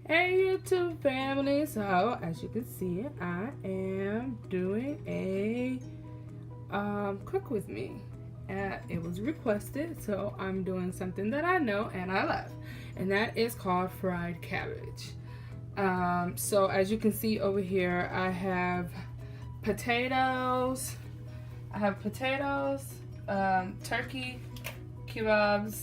Hey YouTube family, so as you can see, I am doing a cook with me. It was requested, so I'm doing something that I know and I love, and that is called fried cabbage. So as you can see over here, I have potatoes, turkey kebabs,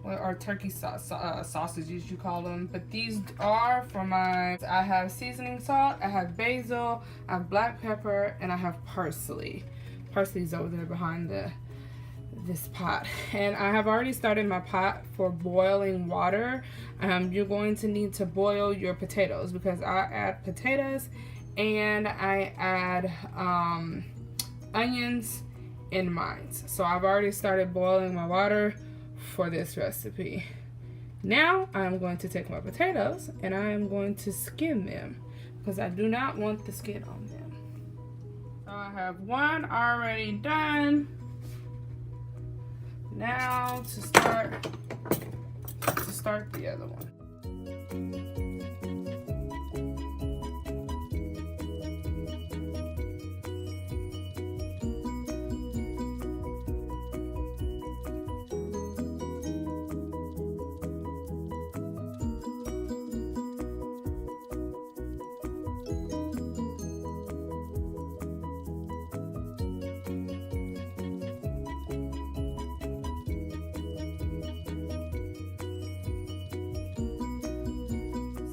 or turkey sausages you call them, but these are for my, I have seasoning salt, I have basil, I have black pepper, and I have parsley. Parsley's over there behind this pot, and I have already started my pot for boiling water. You're going to need to boil your potatoes because I add potatoes and I add onions in mine. So I've already started boiling my water for this recipe. Now I'm going to take my potatoes and I am going to skin them because I do not want the skin on them. So I have one already done. Now to start the other one.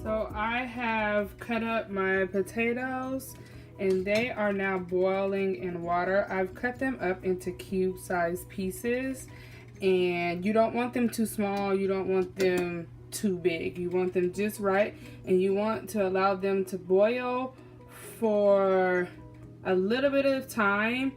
So I have cut up my potatoes and they are now boiling in water. I've cut them up into cube-sized pieces, and you don't want them too small, you don't want them too big. You want them just right, and you want to allow them to boil for a little bit of time,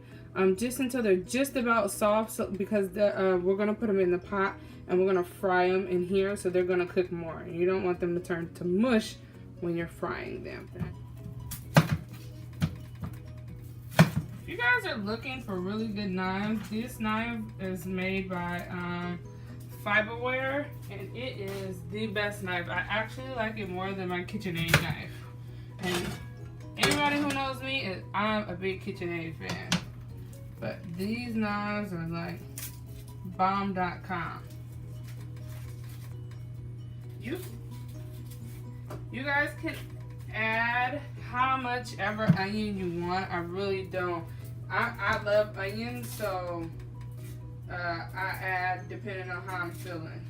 just until they're just about soft, so, because we're going to put them in the pot and we're going to fry them in here, so they're going to cook more. You don't want them to turn to mush when you're frying them. If you guys are looking for really good knives, this knife is made by Fiberware, and it is the best knife. I actually like it more than my KitchenAid knife. And anybody who knows me, I'm a big KitchenAid fan. But these knives are like bomb.com. You guys can add how much ever onion you want. I really don't. I love onions, so I add depending on how I'm feeling.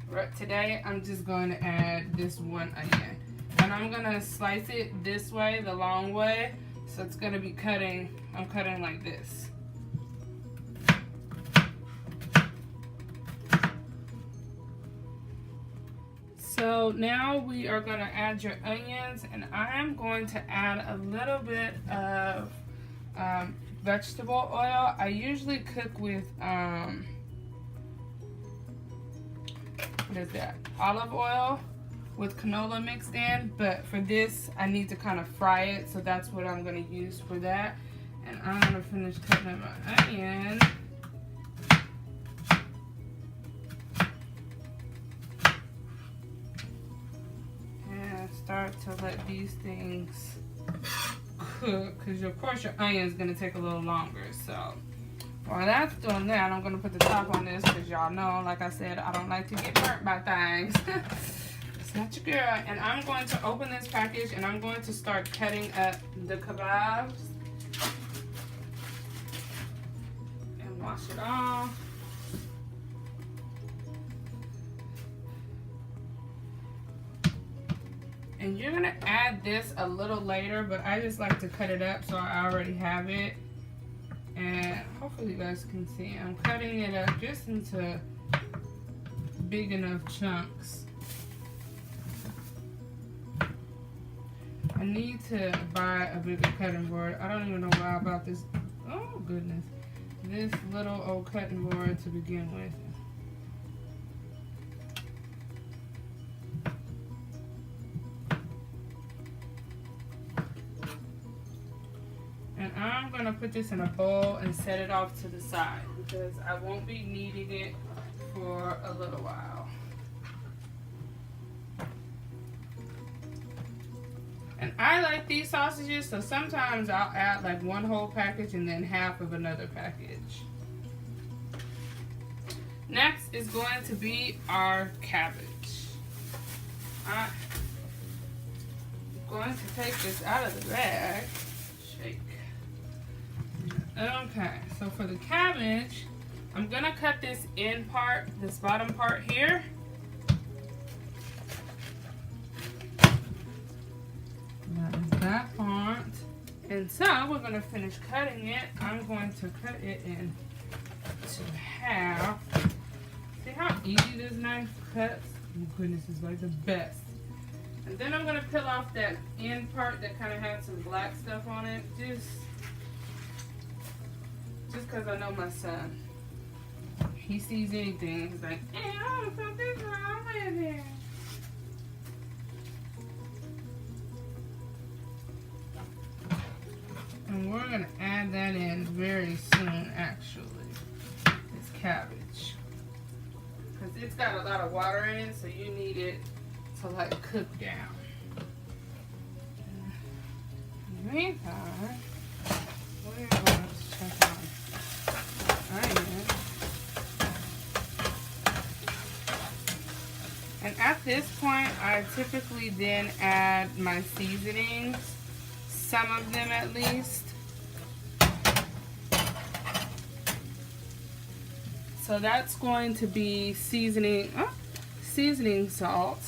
Right, today I'm just going to add this one onion, and I'm gonna slice it this way, the long way. So it's gonna be cutting. I'm cutting like this. So now we are going to add your onions, and I am going to add a little bit of vegetable oil. I usually cook with what is that? Olive oil with canola mixed in, but for this I need to kind of fry it, so that's what I'm going to use for that. And I'm going to finish cutting up my onion. Start to let these things cook, because of course your onion is going to take a little longer. So while that's doing that, I'm going to put the top on this, because y'all know, like I said, I don't like to get burnt by things. It's not your girl. And I'm going to open this package and I'm going to start cutting up the kebabs and wash it off. And you're gonna add this a little later, but I just like to cut it up so I already have it. And hopefully you guys can see, I'm cutting it up just into big enough chunks. I need to buy a bigger cutting board. I don't even know why I bought this. Oh goodness. This little old cutting board to begin with. I'm going to put this in a bowl and set it off to the side because I won't be needing it for a little while. I like these sausages, so sometimes I'll add like one whole package and then half of another package. Next is going to be our cabbage. I'm going to take this out of the bag. Shake. Okay, so for the cabbage, I'm gonna cut this end part, this bottom part here. That is that part. And so we're gonna finish cutting it. I'm going to cut it in to half. See how easy this knife cuts? Oh goodness, it's like the best. And then I'm gonna peel off that end part that kind of had some black stuff on it. Just because I know my son. He sees anything, he's like, hey, I don't know something's wrong with it. And we're gonna add that in very soon, actually. This cabbage. Because it's got a lot of water in it, so you need it to like cook down. In the meantime, we're going to check out onion. And at this point, I typically then add my seasonings, some of them at least. So that's going to be seasoning salt.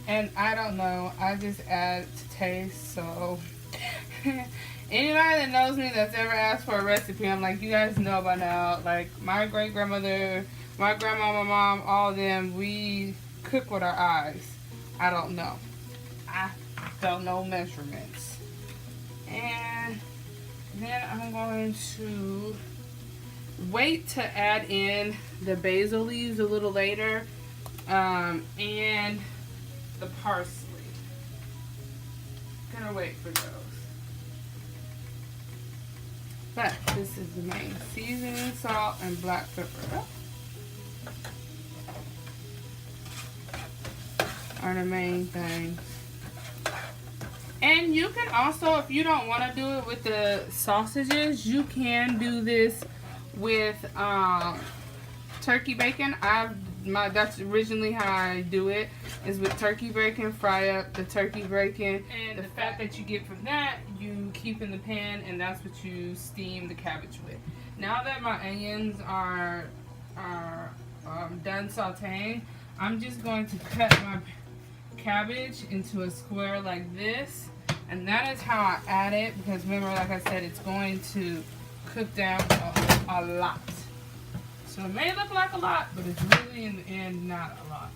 And I don't know, I just add to taste, so anybody that knows me that's ever asked for a recipe, I'm like, you guys know by now, like my great grandmother, my grandma, my mom, all of them, we cook with our eyes. I don't know. I don't know measurements. And then I'm going to wait to add in the basil leaves a little later, and the parsley. Gonna wait for those. But this is the main seasoning, salt, and black pepper. Are the main things. And you can also, if you don't want to do it with the sausages, you can do this with turkey bacon. That's originally how I do it, is with turkey bacon. Fry up the turkey bacon, and the fat that you get from that you keep in the pan, and that's what you steam the cabbage with. Now that my onions are done sauteing, I'm just going to cut my cabbage into a square like this, and that is how I add it, because remember, like I said, it's going to cook down a lot. So it may look like a lot, but it's really in the end not a lot.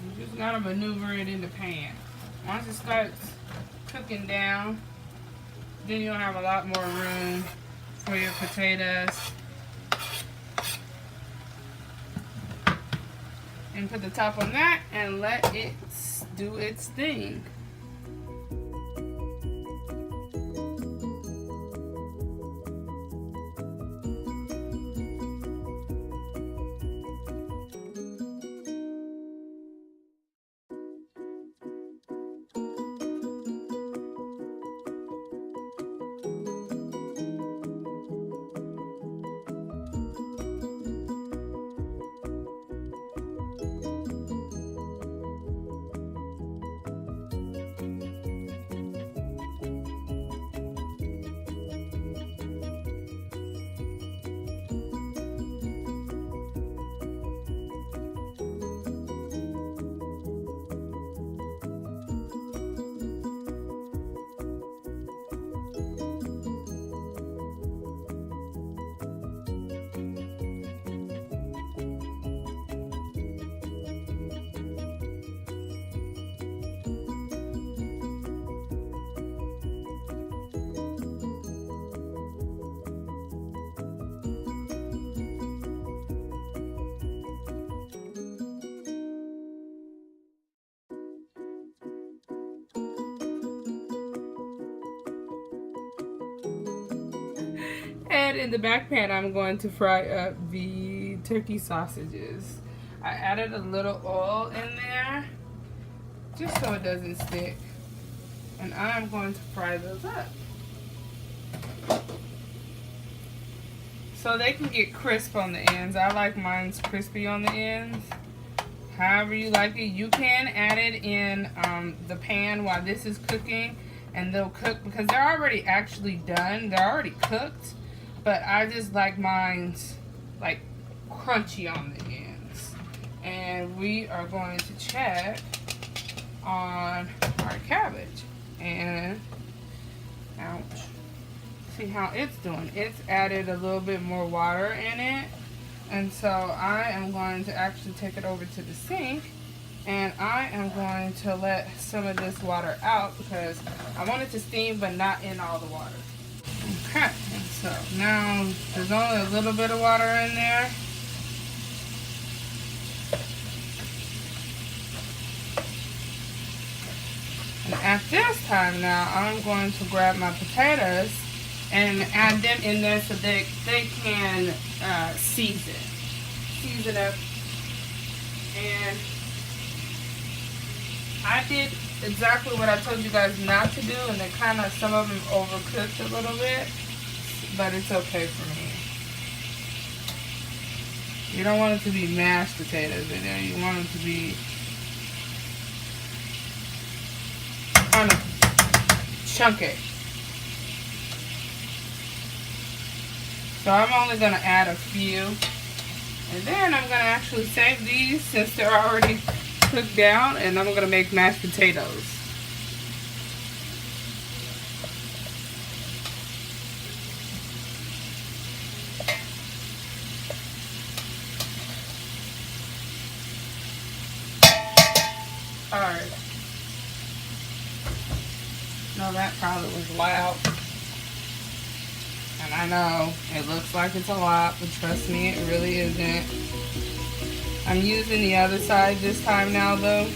You just gotta maneuver it in the pan. Once it starts cooking down, then you'll have a lot more room for your potatoes. And put the top on that and let it do its thing. And in the back pan, I'm going to fry up the turkey sausages. I added a little oil in there just so it doesn't stick. And I'm going to fry those up so they can get crisp on the ends. I like mine's crispy on the ends. However you like it, you can add it in the pan while this is cooking, and they'll cook because they're already actually done. They're already cooked, but I just like mine's like crunchy on the ends. And we are going to check on our cabbage and ouch, see how it's doing. It's added a little bit more water in it, and so I am going to actually take it over to the sink, and I am going to let some of this water out because I want it to steam but not in all the water. Okay, and so now there's only a little bit of water in there. And at this time now, I'm going to grab my potatoes and add them in there so they can season up. And I did exactly what I told you guys not to do, and then kind of some of them overcooked a little bit, but it's okay for me. You don't want it to be mashed potatoes in there. You want it to be kind of chunky. So I'm only going to add a few. And then I'm going to actually save these since they're already cooked down, and I'm going to make mashed potatoes. Alright. No, that probably was loud. And I know it looks like it's a lot, but trust me, it really isn't. I'm using the other side this time now though.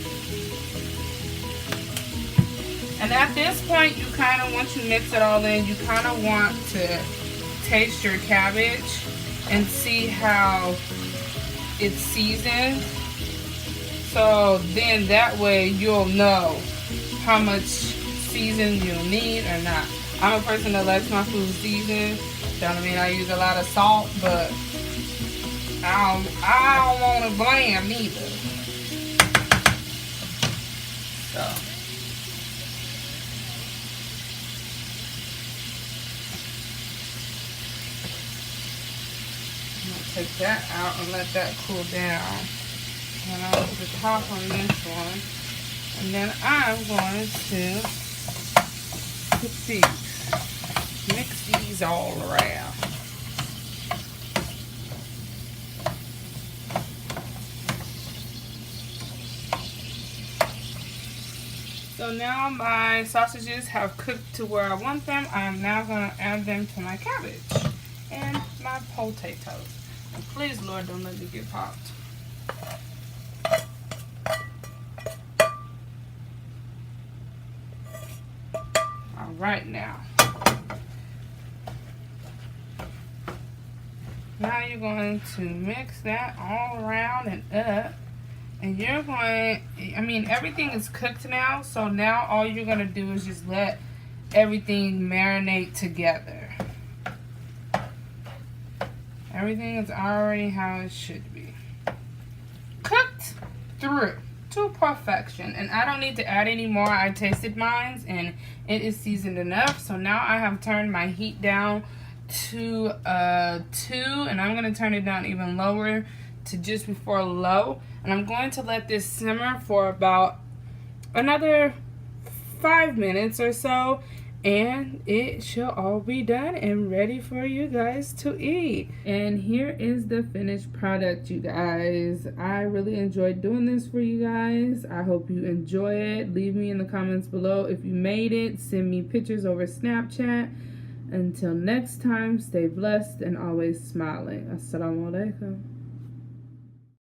And at this point, you kind of, once you mix it all in, you kind of want to taste your cabbage and see how it's seasoned. So then that way you'll know how much season you'll need or not. I'm a person that likes my food seasoned. Don't mean I use a lot of salt, but I don't want it bland either. So I'm gonna take that out and let that cool down. And I'll put the top on this one, and then I'm going to put these. Mix these all around. So now my sausages have cooked to where I want them. I am now going to add them to my cabbage and my potatoes. And please, Lord, don't let me get popped. All right now. Now you're going to mix that all around and up. And you're going, I mean, everything is cooked now. So now all you're going to do is just let everything marinate together. Everything is already how it should be. Cooked through to perfection. And I don't need to add any more. I tasted mine and it is seasoned enough. So now I have turned my heat down to 2, and I'm going to turn it down even lower to just before low, and I'm going to let this simmer for about another 5 minutes or so, and it shall all be done and ready for you guys to eat. And here is the finished product, you guys. I really enjoyed doing this for you guys. I hope you enjoy it. Leave me in the comments below if you made it. Send me pictures over Snapchat. Until next time, stay blessed and always smiling. Assalamu alaikum.